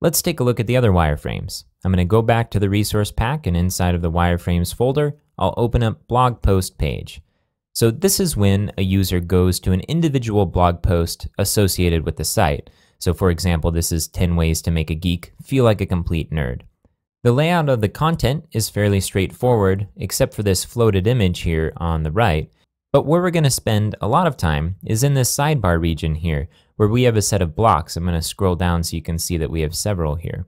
Let's take a look at the other wireframes. I'm going to go back to the resource pack, and inside of the wireframes folder, I'll open up blog post page. So this is when a user goes to an individual blog post associated with the site. So for example, this is 10 ways to make a geek feel like a complete nerd. The layout of the content is fairly straightforward, except for this floated image here on the right. But where we're going to spend a lot of time is in this sidebar region here, where we have a set of blocks. I'm going to scroll down so you can see that we have several here.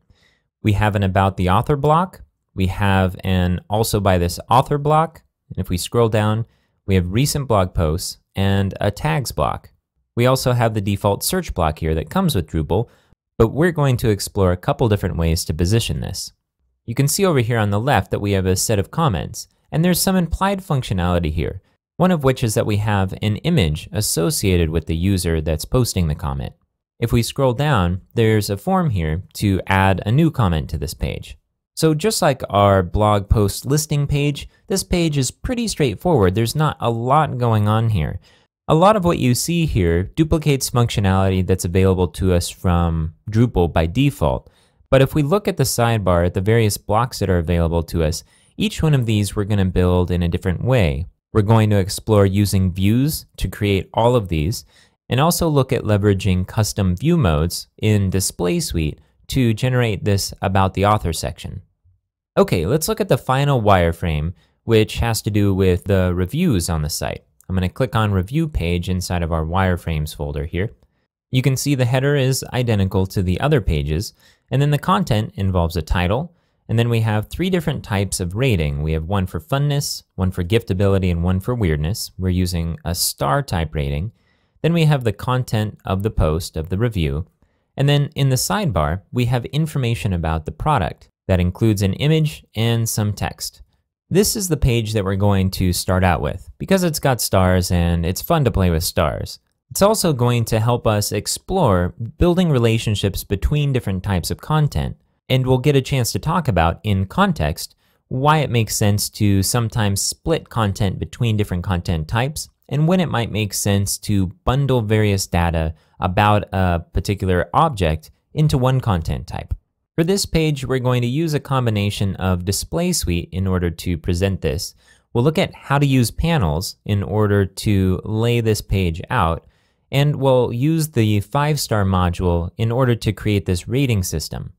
We have an About the Author block. We have an Also by this author block. And if we scroll down, we have recent blog posts and a tags block. We also have the default search block here that comes with Drupal, but we're going to explore a couple different ways to position this. You can see over here on the left that we have a set of comments, and there's some implied functionality here, one of which is that we have an image associated with the user that's posting the comment. If we scroll down, there's a form here to add a new comment to this page. So just like our blog post listing page, this page is pretty straightforward. There's not a lot going on here. A lot of what you see here duplicates functionality that's available to us from Drupal by default. But if we look at the sidebar at the various blocks that are available to us, each one of these we're going to build in a different way. We're going to explore using views to create all of these, and also look at leveraging custom view modes in Display Suite to generate this About the Author section. Okay, let's look at the final wireframe, which has to do with the reviews on the site. I'm going to click on Review Page inside of our wireframes folder here. You can see the header is identical to the other pages, and then the content involves a title, and then we have 3 different types of rating. We have one for funness, one for giftability, and one for weirdness. We're using a star type rating. Then we have the content of the post, of the review. And then in the sidebar, we have information about the product that includes an image and some text. This is the page that we're going to start out with because it's got stars and it's fun to play with stars. It's also going to help us explore building relationships between different types of content. And we'll get a chance to talk about, in context, why it makes sense to sometimes split content between different content types, and when it might make sense to bundle various data about a particular object into one content type. For this page, we're going to use a combination of Display Suite in order to present this. We'll look at how to use panels in order to lay this page out, and we'll use the 5-star module in order to create this rating system.